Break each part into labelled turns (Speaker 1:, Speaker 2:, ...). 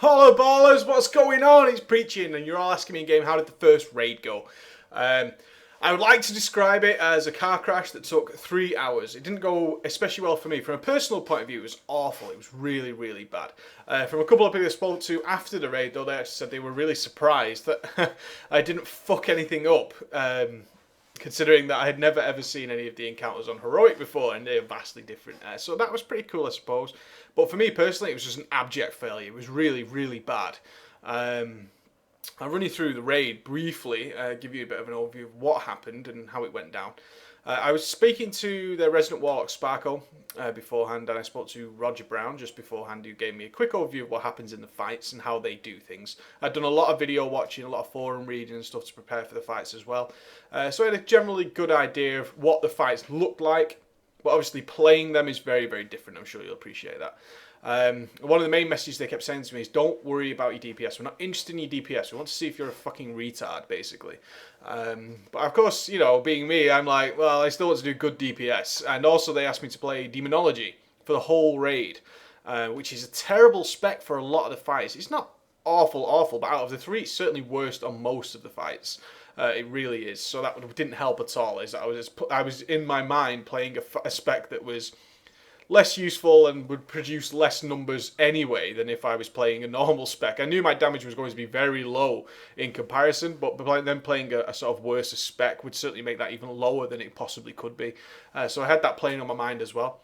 Speaker 1: Hello ballers, what's going on? It's Preaching, and you're all asking me in game, how did the first raid go? Um, I would like to describe it as a car crash that took 3 hours. It didn't go especially well for me. From a personal point of view, it was awful. It was really, really bad. From a couple of people I spoke to after the raid, though, they actually said they were really surprised that I didn't fuck anything up. Considering that I had never ever seen any of the encounters on Heroic before, and they're vastly different. So that was pretty cool, I suppose. But for me personally, it was just an abject failure. It was really, really bad. I'll run you through the raid briefly, give you a bit of an overview of what happened and how it went down. I was speaking to the resident warlock Sparkle beforehand, and I spoke to Roger Brown just beforehand, who gave me a quick overview of what happens in the fights and how they do things. I'd done a lot of video watching, a lot of forum reading and stuff to prepare for the fights as well. So I had a generally good idea of what the fights looked like, but obviously playing them is very, very different. I'm sure you'll appreciate that. One of the main messages they kept saying to me is, don't worry about your DPS. We're not interested in your DPS. We want to see if you're a fucking retard, basically. But of course, you know, being me, I'm like, well, I still want to do good DPS. And also they asked me to play Demonology for the whole raid, which is a terrible spec for a lot of the fights. It's not awful, but out of the three, it's certainly worst on most of the fights. It really is. So that didn't help at all. I was in my mind playing a spec that was less useful and would produce less numbers anyway than if I was playing a normal spec. I knew my damage was going to be very low in comparison, but then playing a sort of worse spec would certainly make that even lower than it possibly could be. So I had that playing on my mind as well.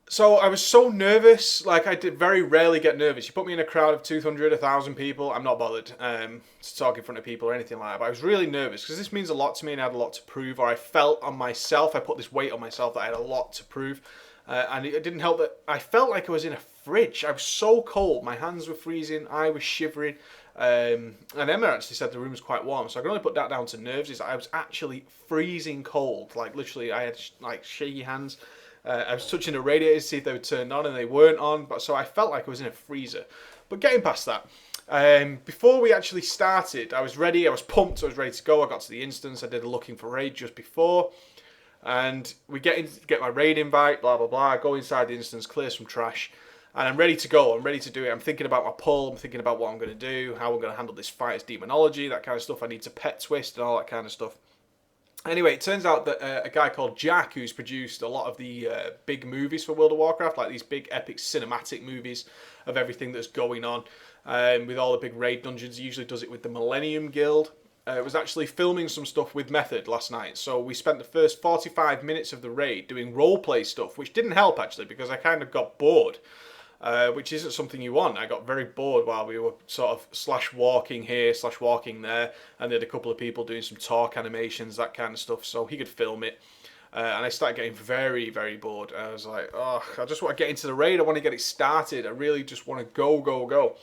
Speaker 1: So I was so nervous, like I did very rarely get nervous. You put me in a crowd of 200, 1,000 people, I'm not bothered to talk in front of people or anything like that. But I was really nervous because this means a lot to me and I had a lot to prove, or I felt on myself, I put this weight on myself that I had a lot to prove. And it didn't help that I felt like I was in a fridge. I was so cold, my hands were freezing, I was shivering. And Emma actually said the room was quite warm, so I can only put that down to nerves. Is I was actually freezing cold, like literally I had like shaky hands. I was touching the radiators to see if they were turned on, and they weren't on. But so I felt like I was in a freezer. But getting past that, before we actually started, I was ready. I was pumped. I was ready to go. I got to the instance. I did a looking for raid just before, and we get my raid invite. Blah blah blah. I go inside the instance, clear some trash, and I'm ready to go. I'm ready to do it. I'm thinking about my pull. I'm thinking about what I'm going to do, how I'm going to handle this fight as demonology, that kind of stuff. I need to pet twist and all that kind of stuff. Anyway, it turns out that a guy called Jack, who's produced a lot of the big movies for World of Warcraft, like these big epic cinematic movies of everything that's going on, with all the big raid dungeons, he usually does it with the Millennium Guild, was actually filming some stuff with Method last night. So we spent the first 45 minutes of the raid doing roleplay stuff, which didn't help actually, because I kind of got bored. Which isn't something you want. I got very bored while we were sort of slash walking here, slash walking there, and they had a couple of people doing some talk animations, that kind of stuff, so he could film it. And I started getting very, very bored. I was like, oh, I just want to get into the raid. I want to get it started. I really just want to go.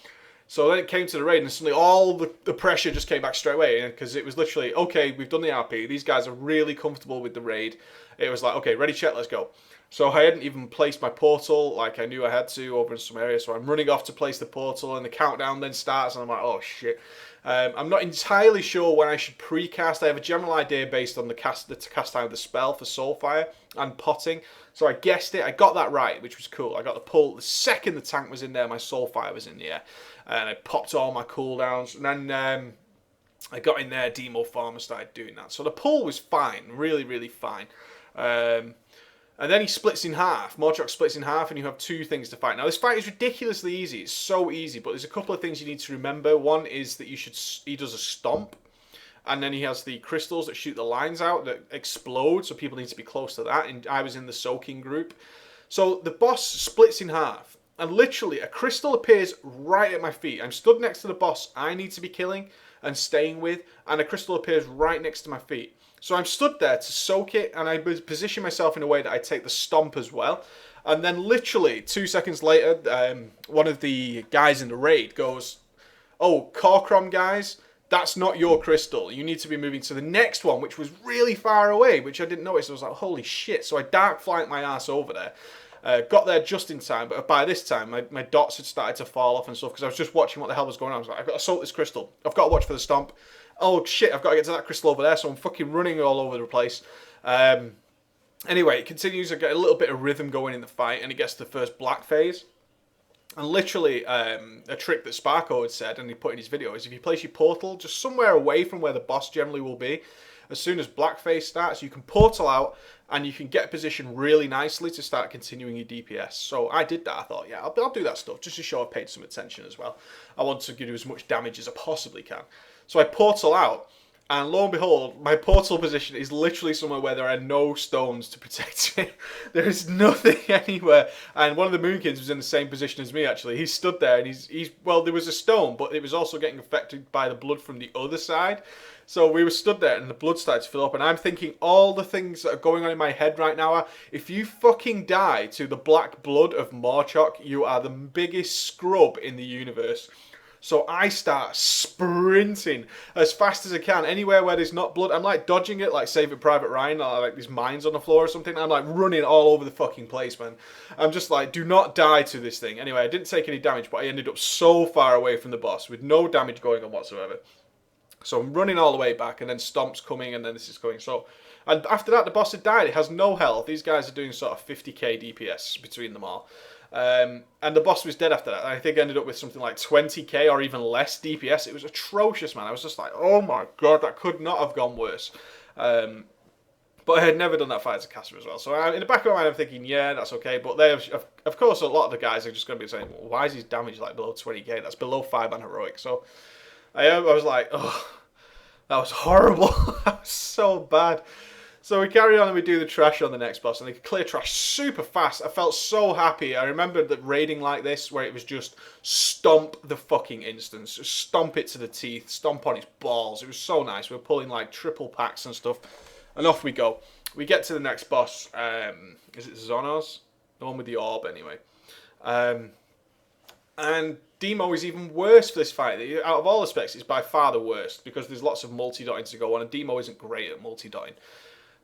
Speaker 1: So then it came to the raid, and suddenly all the pressure just came back straight away, because it was literally, okay, we've done the RP. These guys are really comfortable with the raid. It was like, okay, ready, check, let's go. So I hadn't even placed my portal like I knew I had to over in some area. So I'm running off to place the portal, and the countdown then starts, and I'm like, oh shit. I'm not entirely sure when I should precast. I have a general idea based on the cast time of the spell for Soulfire and potting. So I guessed it. I got that right, which was cool. I got the pull. The second the tank was in there, my Soulfire was in the air. And I popped all my cooldowns. And then I got in there, Demo Farmer started doing that. So the pull was fine. Really, really fine. And then he splits in half. Mordrak splits in half, and you have two things to fight. Now, this fight is ridiculously easy. It's so easy, but there's a couple of things you need to remember. One is that he does a stomp, and then he has the crystals that shoot the lines out that explode, so people need to be close to that. And I was in the soaking group. So the boss splits in half, and literally a crystal appears right at my feet. I'm stood next to the boss I need to be killing and staying with, and a crystal appears right next to my feet. So I'm stood there to soak it, and I position myself in a way that I take the stomp as well. And then literally 2 seconds later, one of the guys in the raid goes, oh, Kor'kron guys, that's not your crystal. You need to be moving to the next one, which was really far away, which I didn't notice. I was like, holy shit. So I dark flanked my ass over there. Got there just in time, but by this time, my dots had started to fall off and stuff, because I was just watching what the hell was going on. I was like, I've got to soak this crystal. I've got to watch for the stomp. Oh shit, I've got to get to that crystal over there, so I'm fucking running all over the place. Anyway, it continues. I get a little bit of rhythm going in the fight, and it gets to the first black phase. And literally, a trick that Sparko had said, and he put in his video, is if you place your portal just somewhere away from where the boss generally will be, as soon as Blackface starts, you can portal out, and you can get positioned really nicely to start continuing your DPS. So I did that. I thought, yeah, I'll do that stuff just to show I've paid some attention as well. I want to do as much damage as I possibly can. So I portal out, and lo and behold, my portal position is literally somewhere where there are no stones to protect me. There is nothing anywhere. And one of the Moonkins was in the same position as me, actually. He stood there, and he's well, there was a stone, but it was also getting affected by the blood from the other side. So we were stood there, and the blood started to fill up, and I'm thinking all the things that are going on in my head right now are, if you fucking die to the black blood of Morchok, you are the biggest scrub in the universe. So I start sprinting as fast as I can anywhere where there's not blood. I'm like dodging it, like Saving Private Ryan, like these mines on the floor or something. I'm like running all over the fucking place, man. I'm just like, do not die to this thing. Anyway, I didn't take any damage, but I ended up so far away from the boss with no damage going on whatsoever. So I'm running all the way back, and then Stomp's coming, and then this is coming. So, and after that, the boss had died. It has no health. These guys are doing sort of 50k DPS between them all. And the boss was dead after that. I think I ended up with something like 20k or even less DPS. It was atrocious, man. I was just like, oh my god, that could not have gone worse. But I had never done that fight as a caster as well. So in the back of my mind, I'm thinking, yeah, that's okay. But they, of course, a lot of the guys are just going to be saying, well, why is his damage like below 20k? That's below 5 on heroic. So I was like, oh, that was horrible. That was so bad. So we carry on and we do the trash on the next boss, and they clear trash super fast. I felt so happy. I remember that raiding like this, where it was just stomp the fucking instance, just stomp it to the teeth, stomp on its balls. It was so nice. We were pulling like triple packs and stuff, and off we go. We get to the next boss. Is it Zonos? The one with the orb, anyway. And Demo is even worse for this fight. Out of all aspects, it's by far the worst, because there's lots of multi-dotting to go on, and Demo isn't great at multi-dotting.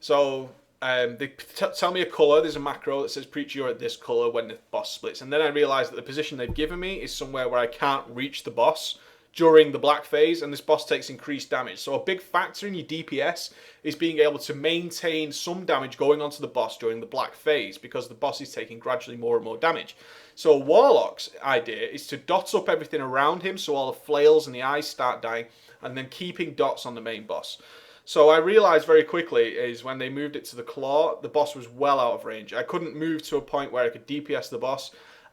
Speaker 1: So they tell me a colour. There's a macro that says preach you're at this colour when the boss splits. And then I realise that the position they've given me is somewhere where I can't reach the boss during the black phase, and this boss takes increased damage. So a big factor in your DPS is being able to maintain some damage going onto the boss during the black phase, because the boss is taking gradually more and more damage. So Warlock's idea is to dot up everything around him so all the flails and the eyes start dying, and then keeping dots on the main boss. So I realised very quickly is when they moved it to the claw, the boss was well out of range. I couldn't move to a point where I could DPS the boss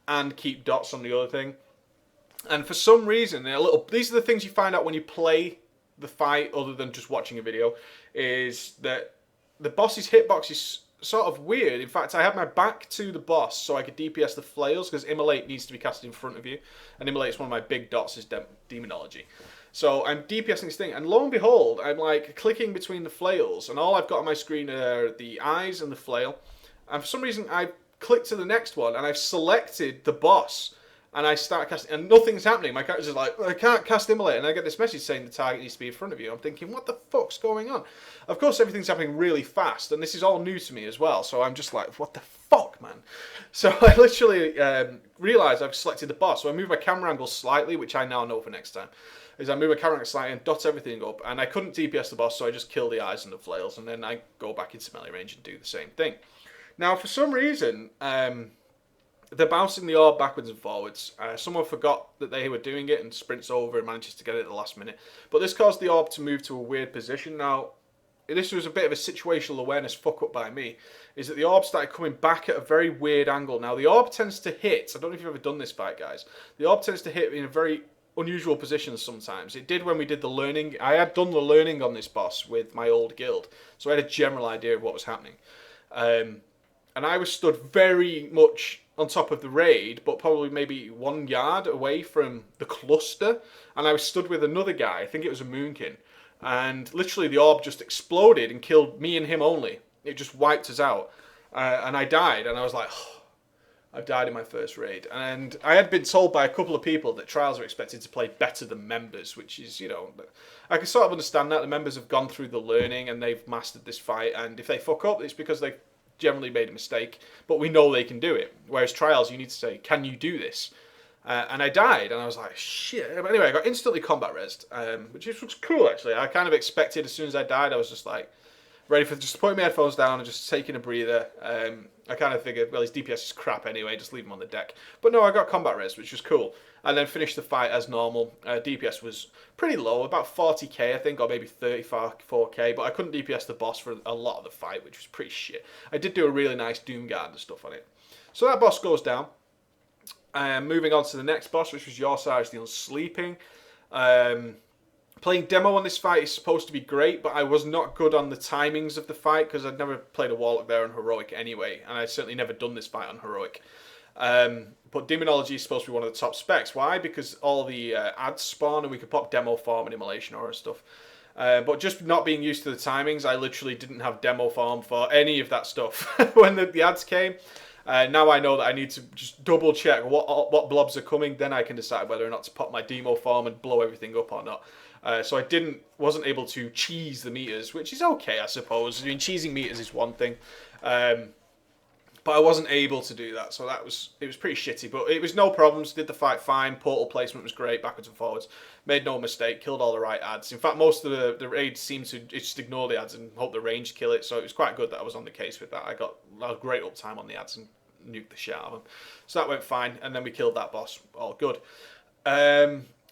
Speaker 1: and keep dots on the other thing. And for some reason, these are the things you find out when you play the fight other than just watching a video, is that the boss's hitbox is sort of weird. In fact, I had my back to the boss so I could DPS the flails, because Immolate needs to be casted in front of you. And Immolate is one of my big dots, is Demonology. So I'm DPSing this thing, and lo and behold, I'm like clicking between the flails, and all I've got on my screen are the eyes and the flail. And for some reason, I clicked to the next one, and I've selected the boss, and I start casting, and nothing's happening. My character's like, I can't cast Immolate, and I get this message saying the target needs to be in front of you. I'm thinking, what the fuck's going on? Of course, everything's happening really fast, and this is all new to me as well, so I'm just like, what the fuck, man? So I literally realised I've selected the boss, so I move my camera angle slightly, which I now know for next time. Is I move my camera slightly and dot everything up, and I couldn't DPS the boss, so I just kill the eyes and the flails, and then I go back into melee range and do the same thing. Now, for some reason, they're bouncing the orb backwards and forwards. Someone forgot that they were doing it and sprints over and manages to get it at the last minute. But this caused the orb to move to a weird position. Now, this was a bit of a situational awareness fuck up by me, is that the orb started coming back at a very weird angle. Now, the orb tends to hit, I don't know if you've ever done this fight, guys. The orb tends to hit in a very unusual positions sometimes. It did when we did the learning. I had done the learning on this boss with my old guild, so I had a general idea of what was happening. And I was stood very much on top of the raid, but probably maybe 1 yard away from the cluster, and I was stood with another guy, I think it was a Moonkin, and literally the orb just exploded and killed me and him only. It just wiped us out, and I died, and I was like, oh, I've died in my first raid. And I had been told by a couple of people that trials are expected to play better than members, which is, you know, I can sort of understand that. The members have gone through the learning and they've mastered this fight, and if they fuck up, it's because they've generally made a mistake, but we know they can do it. Whereas trials, you need to say, can you do this? And I died, and I was like, shit. But anyway, I got instantly combat resed, which was cool, actually. I kind of expected as soon as I died, I was just like, ready for just putting my headphones down and just taking a breather. I kind of figured, well, his DPS is crap anyway, just leave him on the deck. But no, I got combat res, which was cool. And then finished the fight as normal. DPS was pretty low, about 40k I think, or maybe 34k, but I couldn't DPS the boss for a lot of the fight, which was pretty shit. I did do a really nice Doomguard and stuff on it. So that boss goes down. Moving on to the next boss, which was Yorsai's the Unsleeping. Playing demo on this fight is supposed to be great, but I was not good on the timings of the fight because I'd never played a Warlock there on Heroic anyway, and I'd certainly never done this fight on Heroic. But Demonology is supposed to be one of the top specs. Why? Because all the ads spawn and we could pop Demo Form and Immolation Aura and stuff. But just not being used to the timings, I literally didn't have Demo Form for any of that stuff when the ads came. Now I know that I need to just double check what blobs are coming, then I can decide whether or not to pop my Demo Form and blow everything up or not. So I wasn't able to cheese the meters, which is okay, I suppose. I mean, cheesing meters is one thing, but I wasn't able to do that, so it was pretty shitty. But it was no problems. Did the fight fine. Portal placement was great, backwards and forwards. Made no mistake. Killed all the right ads. In fact, most of the raids seemed to just ignore the ads and hope the range kill it. So it was quite good that I was on the case with that. I got a great uptime on the ads and nuked the shit out of them. So that went fine, and then we killed that boss. All good.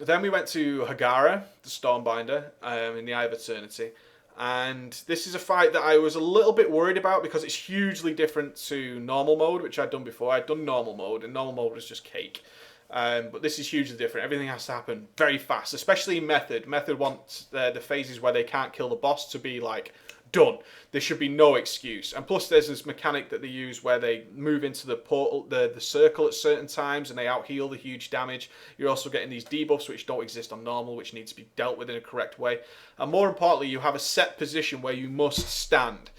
Speaker 1: Then we went to Hagara, the Stormbinder, in the Eye of Eternity. And this is a fight that I was a little bit worried about because it's hugely different to normal mode, which I'd done before. I'd done normal mode, and normal mode was just cake. But this is hugely different. Everything has to happen very fast, especially in Method. Method wants the phases where they can't kill the boss to be like done. There should be no excuse. And plus there's this mechanic that they use where they move into the portal, the circle at certain times, and they out-heal the huge damage. You're also getting these debuffs which don't exist on normal, which need to be dealt with in a correct way. And more importantly, you have a set position where you must stand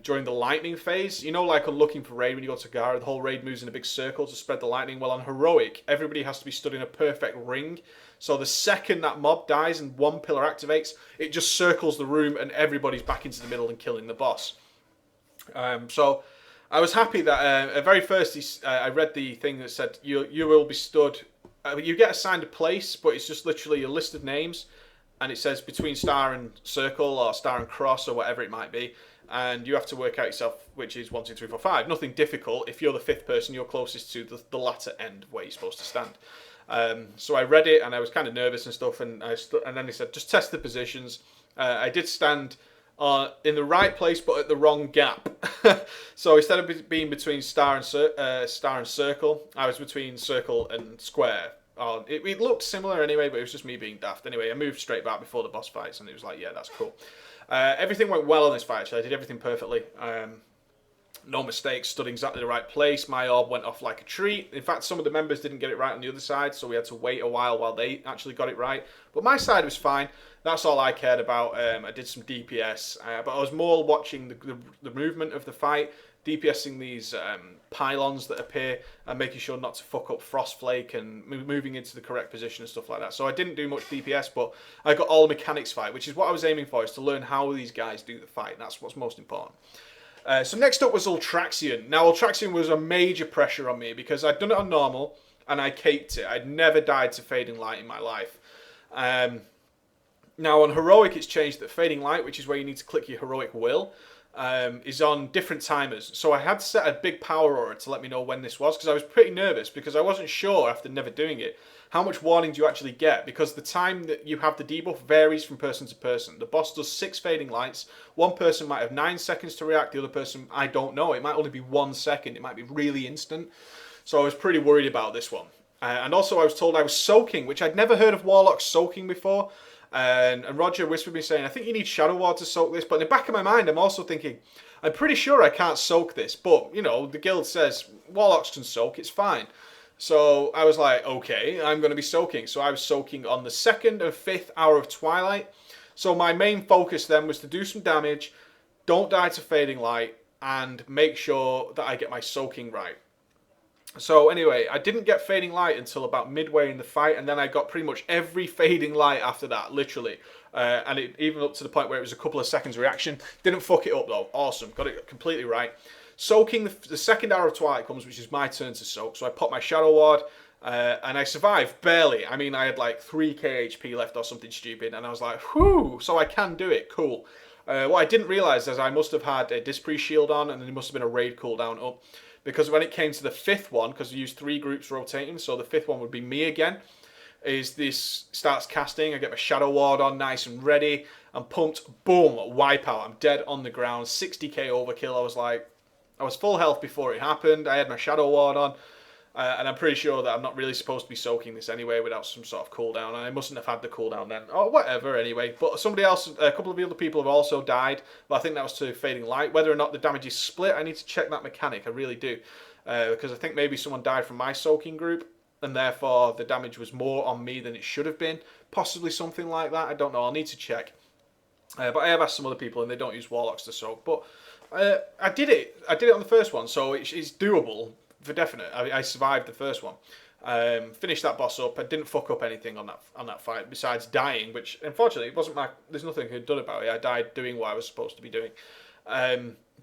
Speaker 1: during the lightning phase. You know, like on Looking for Raid, when you go to Gara, the whole raid moves in a big circle to spread the lightning. Well, on Heroic, everybody has to be stood in a perfect ring. So the second that mob dies and one pillar activates, it just circles the room and everybody's back into the middle and killing the boss. So I was happy that at very first I read the thing that said you will be stood. You get assigned a place, but it's just literally a list of names, and it says between star and circle or star and cross or whatever it might be. And you have to work out yourself which is 1, 2, 3, 4, 5. Nothing difficult. If you're the fifth person, you're closest to the latter end where you're supposed to stand. So I read it and I was kind of nervous and stuff, and then they said just test the positions. I did stand in the right place but at the wrong gap. So instead of being between star and circle, I was between circle and square. It looked similar anyway, but it was just me being daft. Anyway, I moved straight back before the boss fights, and it was like, yeah, that's cool. Everything went well on this fight, actually. I did everything perfectly. No mistakes, stood exactly the right place. My orb went off like a treat. In fact, some of the members didn't get it right on the other side, so we had to wait a while they actually got it right. But my side was fine. That's all I cared about. I did some DPS, but I was more watching the movement of the fight, DPSing these pylons that appear and making sure not to fuck up Frostflake and moving into the correct position and stuff like that. So I didn't do much DPS, but I got all the mechanics fight, which is what I was aiming for, is to learn how these guys do the fight. And that's what's most important. So next up was Ultraxion. Now Ultraxion was a major pressure on me because I'd done it on normal and I caked it. I'd never died to Fading Light in my life. Now on Heroic it's changed that Fading Light, which is where you need to click your Heroic Will, is on different timers. So I had set a big power aura to let me know when this was, because I was pretty nervous because I wasn't sure after never doing it how much warning do you actually get, because the time that you have the debuff varies from person to person. The boss does 6 Fading Lights. One person might have 9 seconds to react, the other person, I don't know. It might only be 1 second. It might be really instant. So I was pretty worried about this one. And also I was told I was soaking, which I'd never heard of Warlocks soaking before. And Roger whispered me saying, I think you need Shadow Ward to soak this. But in the back of my mind, I'm also thinking, I'm pretty sure I can't soak this. But, you know, the guild says Warlocks can soak, it's fine. So I was like, okay, I'm going to be soaking. So I was soaking on the 2nd and 5th hour of Twilight. So my main focus then was to do some damage, don't die to Fading Light, and make sure that I get my soaking right. So anyway, I didn't get Fading Light until about midway in the fight, and then I got pretty much every Fading Light after that, literally. And it even up to the point where it was a couple of seconds reaction. Didn't fuck it up though. Awesome. Got it completely right. Soaking, the 2nd hour of Twilight comes, which is my turn to soak. So I pop my Shadow Ward, and I survived, barely. I mean, I had like 3k HP left or something stupid, and I was like, whew, so I can do it, cool. What I didn't realise is I must have had a Dispree shield on, and then there must have been a raid cooldown up. Because when it came to the fifth one, because we used 3 groups rotating, so the fifth one would be me again, is this starts casting, I get my Shadow Ward on nice and ready, I'm pumped, boom, wipeout, I'm dead on the ground, 60k overkill. I was full health before it happened, I had my Shadow Ward on, and I'm pretty sure that I'm not really supposed to be soaking this anyway without some sort of cooldown, and I mustn't have had the cooldown then, or whatever anyway. But somebody else, a couple of the other people have also died, but I think that was to Fading Light. Whether or not the damage is split, I need to check that mechanic, I really do. Because I think maybe someone died from my soaking group, and therefore the damage was more on me than it should have been. Possibly something like that, I don't know, I'll need to check. But I have asked some other people and they don't use Warlocks to soak. But I did it on the first one, so it's doable for definite. I survived the first one. Finished that boss up. I didn't fuck up anything on that fight besides dying, which unfortunately it wasn't there's nothing I could have done about it. I died doing what I was supposed to be doing.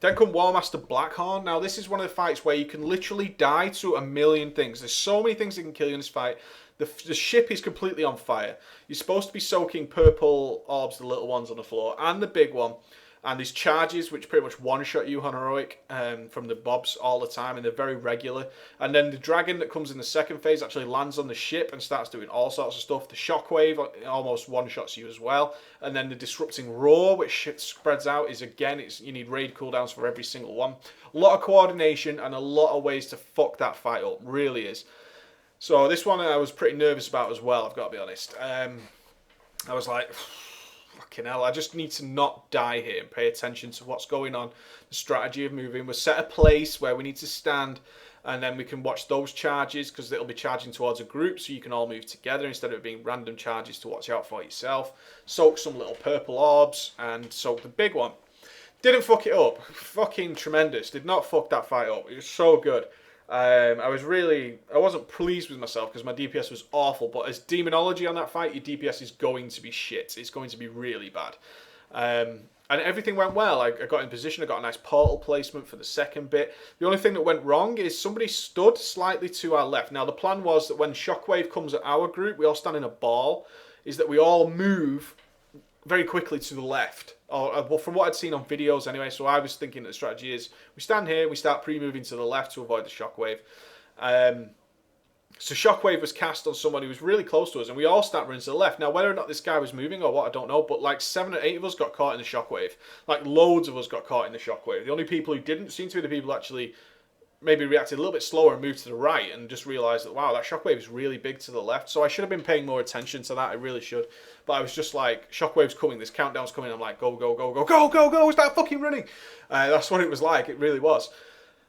Speaker 1: Then come Warmaster Blackhorn. Now this is one of the fights where you can literally die to a million things. There's so many things that can kill you in this fight. The ship is completely on fire. You're supposed to be soaking purple orbs, the little ones on the floor, and the big one. And these charges, which pretty much one-shot you on heroic from the mobs all the time, and they're very regular. And then the dragon that comes in the second phase actually lands on the ship and starts doing all sorts of stuff. The shockwave almost one-shots you as well. And then the disrupting roar, which spreads out, is again, you need raid cooldowns for every single one. A lot of coordination and a lot of ways to fuck that fight up, really is. So this one I was pretty nervous about as well, I've got to be honest. I was like, fucking hell, I just need to not die here and pay attention to what's going on. The strategy of moving. We'll set a place where we need to stand, and then we can watch those charges, because it'll be charging towards a group, so you can all move together instead of it being random charges to watch out for yourself. Soak some little purple orbs, and soak the big one. Didn't fuck it up. Fucking tremendous. Did not fuck that fight up. It was so good. I wasn't pleased with myself because my DPS was awful, but as demonology on that fight, your DPS is going to be shit. It's going to be really bad. And everything went well. I got in position, I got a nice portal placement for the second bit. The only thing that went wrong is somebody stood slightly to our left. Now the plan was that when Shockwave comes at our group, we all stand in a ball, is that we all move very quickly to the left. Well, from what I'd seen on videos anyway, so I was thinking that the strategy is we stand here, we start pre-moving to the left to avoid the shockwave. So shockwave was cast on someone who was really close to us, and we all start running to the left. Now, whether or not this guy was moving or what, I don't know, but like 7 or 8 of us got caught in the shockwave. Like loads of us got caught in the shockwave. The only people who didn't seem to be the people who actually maybe reacted a little bit slower and moved to the right and just realised that, wow, that shockwave is really big to the left. So I should have been paying more attention to that. I really should. But I was just like, shockwave's coming, this countdown's coming. I'm like, go, go, go, go, go, go, go, start fucking running. That's what it was like. It really was.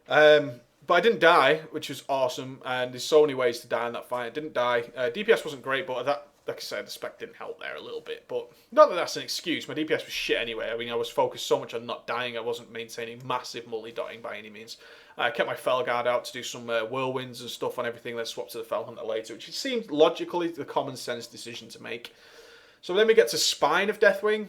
Speaker 1: But I didn't die, which was awesome. And there's so many ways to die in that fight. I didn't die. DPS wasn't great, but that, like I said, the spec didn't help there a little bit. But not that that's an excuse. My DPS was shit anyway. I mean, I was focused so much on not dying. I wasn't maintaining massive multi-dotting by any means. I kept my Felguard out to do some whirlwinds and stuff on everything, then swapped to the Felhunter later, which seemed logically the common sense decision to make. So then we get to Spine of Deathwing.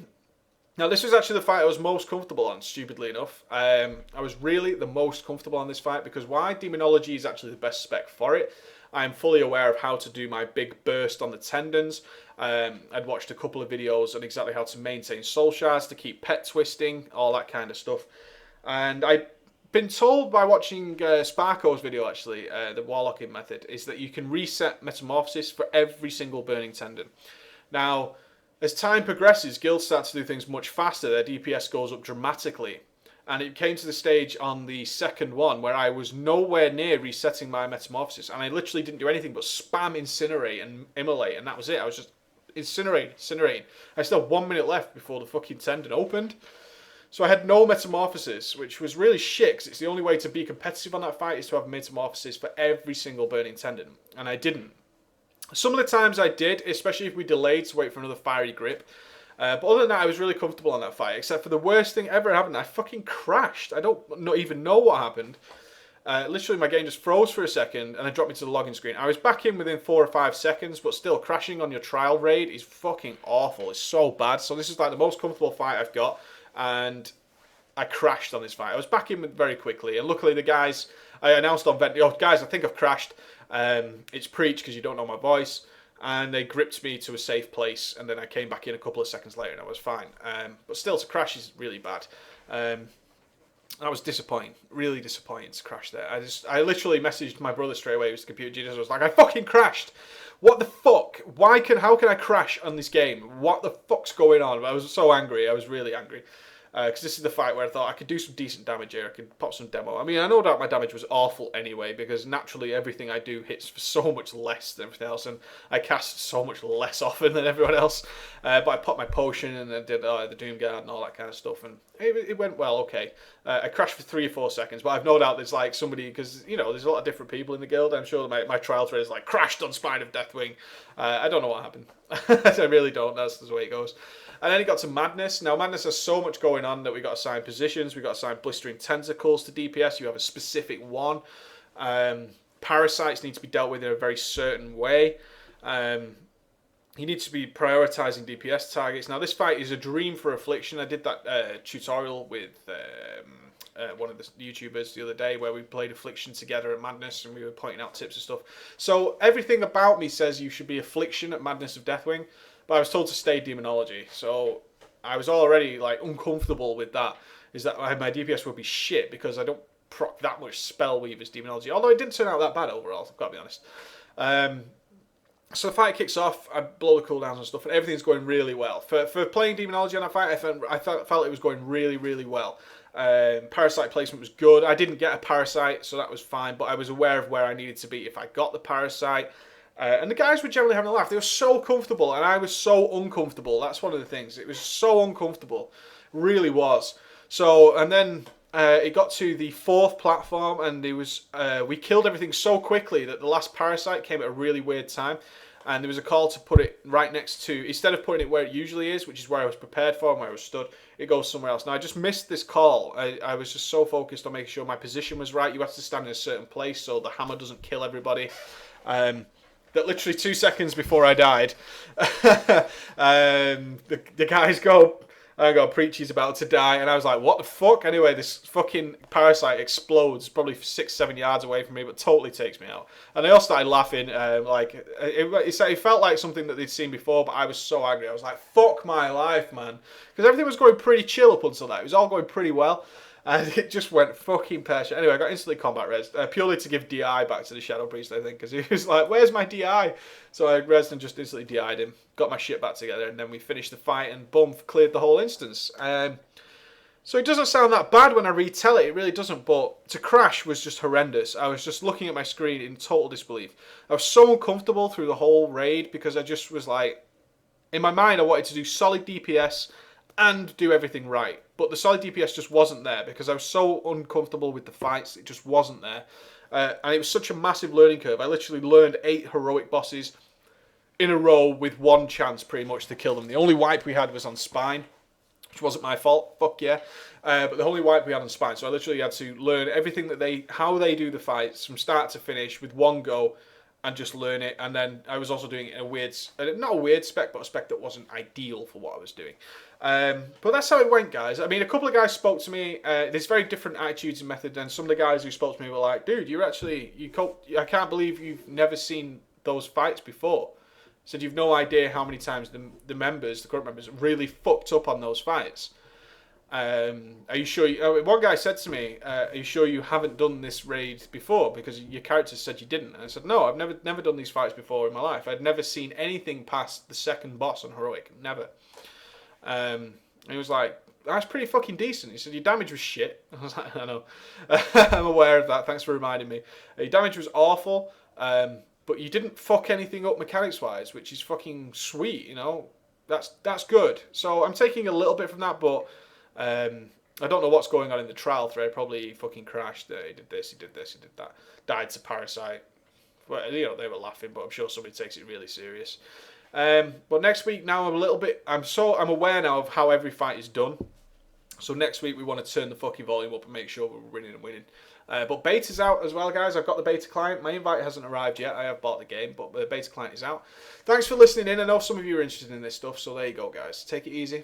Speaker 1: Now, this was actually the fight I was most comfortable on, stupidly enough. I was really the most comfortable on this fight because why? Demonology is actually the best spec for it. I'm fully aware of how to do my big burst on the tendons. I'd watched a couple of videos on exactly how to maintain soul shards, to keep pet twisting, all that kind of stuff. And I'd been told by watching Sparko's video, actually, the Warlocking method, is that you can reset Metamorphosis for every single burning tendon. Now, as time progresses, guilds start to do things much faster. Their DPS goes up dramatically. And it came to the stage on the second one where I was nowhere near resetting my Metamorphosis. And I literally didn't do anything but spam Incinerate and Immolate. And that was it. I was just incinerating. I still had 1 minute left before the fucking tendon opened. So I had no Metamorphosis, which was really shit, because it's the only way to be competitive on that fight is to have Metamorphosis for every single burning tendon. And I didn't. Some of the times I did, especially if we delayed to wait for another fiery grip. But other than that, I was really comfortable on that fight, except for the worst thing ever happened. I fucking crashed. I don't even know what happened. Literally, my game just froze for a second, and it dropped me to the login screen. I was back in within 4 or 5 seconds, but still, crashing on your trial raid is fucking awful. It's so bad. So this is like the most comfortable fight I've got, and I crashed on this fight. I was back in very quickly, and luckily the guys, I announced on Vent, oh, guys, I think I've crashed. It's Preach, because you don't know my voice. and they gripped me to a safe place, and then I came back in a couple of seconds later and I was fine. But still, to crash is really bad. I was disappointing, really disappointing to crash there. I literally messaged my brother straight away, who's the computer genius. I was like, I fucking crashed. What the fuck? How can I crash on this game? What the fuck's going on? I was so angry. I was really angry. Because this is the fight where I thought I could do some decent damage here. I could pop some demo. I mean, I know that my damage was awful anyway, because naturally everything I do hits for so much less than everything else, and I cast so much less often than everyone else. But I popped my potion and I did the Doom Guard and all that kind of stuff, and it went well, okay. I crashed for 3 or 4 seconds, but I've no doubt there's like somebody, because, you know, there's a lot of different people in the guild. I'm sure my trial thread is like, crashed on Spine of Deathwing. I don't know what happened. I really don't. That's the way it goes. And then it got to Madness. Now, Madness has so much going on that we got assigned positions. We got assigned Blistering Tentacles to DPS. You have a specific one. Parasites need to be dealt with in a very certain way. You need to be prioritizing DPS targets. Now, this fight is a dream for Affliction. I did that tutorial with one of the YouTubers the other day where we played Affliction together at Madness, and we were pointing out tips and stuff. So everything about me says you should be Affliction at Madness of Deathwing. But I was told to stay Demonology, so I was already like uncomfortable with that. Is that my DPS would be shit because I don't proc that much Spellweave as Demonology. Although it didn't turn out that bad overall, I've got to be honest. So the fight kicks off, I blow the cooldowns and stuff, and everything's going really well. For playing Demonology on that fight, I felt it was going really, really well. Parasite placement was good. I didn't get a Parasite, so that was fine, but I was aware of where I needed to be if I got the Parasite. And the guys were generally having a laugh. They were so comfortable, and I was so uncomfortable. That's one of the things. It was so uncomfortable. Really was. So, and then it got to the 4th platform, and we killed everything so quickly that the last Parasite came at a really weird time. And there was a call to put it right next to, instead of putting it where it usually is, which is where I was prepared for and where I was stood, it goes somewhere else. Now, I just missed this call. I was just so focused on making sure my position was right. You have to stand in a certain place so the hammer doesn't kill everybody. That literally 2 seconds before I died, the guys go, Preach, he's about to die, and I was like, what the fuck? Anyway, this fucking Parasite explodes probably 6-7 yards away from me, but totally takes me out. And they all started laughing, it felt like something that they'd seen before, but I was so angry. I was like, fuck my life, man. Because everything was going pretty chill up until that. It was all going pretty well. And it just went fucking pear-shaped. Anyway, I got instantly combat res, purely to give DI back to the Shadow Priest, I think, because he was like, where's my DI? So I resed and just instantly DI'd him, got my shit back together, and then we finished the fight and boom, cleared the whole instance. So it doesn't sound that bad when I retell it really doesn't, but to crash was just horrendous. I was just looking at my screen in total disbelief. I was so uncomfortable through the whole raid because I just was like, in my mind I wanted to do solid DPS and do everything right. But the solid DPS just wasn't there because I was so uncomfortable with the fights. It just wasn't there. And it was such a massive learning curve. I literally learned 8 heroic bosses in a row with one chance pretty much to kill them. The only wipe we had was on Spine, which wasn't my fault. Fuck yeah. But the only wipe we had on Spine. So I literally had to learn everything how they do the fights from start to finish with one go and just learn it. And then I was also doing it in a weird, not a weird spec, but a spec that wasn't ideal for what I was doing. But that's how it went, guys. I mean, a couple of guys spoke to me. There's very different attitudes and methods, and some of the guys who spoke to me were like, dude, I can't believe you've never seen those fights before. Said you've no idea how many times the current members, really fucked up on those fights. Are you sure? One guy said to me, "Are you sure you haven't done this raid before? Because your character said you didn't." And I said, "No, I've never done these fights before in my life. I'd never seen anything past the second boss on heroic, never." And he was like, "That's pretty fucking decent." He said, "Your damage was shit." I was like, "I know, I'm aware of that. Thanks for reminding me. Your damage was awful, but you didn't fuck anything up mechanics wise, which is fucking sweet. You know, that's good." So I'm taking a little bit from that, but. I don't know what's going on in the trial thread. Probably he fucking crashed. He did this, he did that. Died to Parasite. Well, you know, they were laughing, but I'm sure somebody takes it really serious. But next week, now I'm aware now of how every fight is done. So next week we want to turn the fucking volume up and make sure we're winning. But beta's out as well, guys. I've got the beta client. My invite hasn't arrived yet. I have bought the game, but the beta client is out. Thanks for listening in. I know some of you are interested in this stuff, so there you go, guys. Take it easy.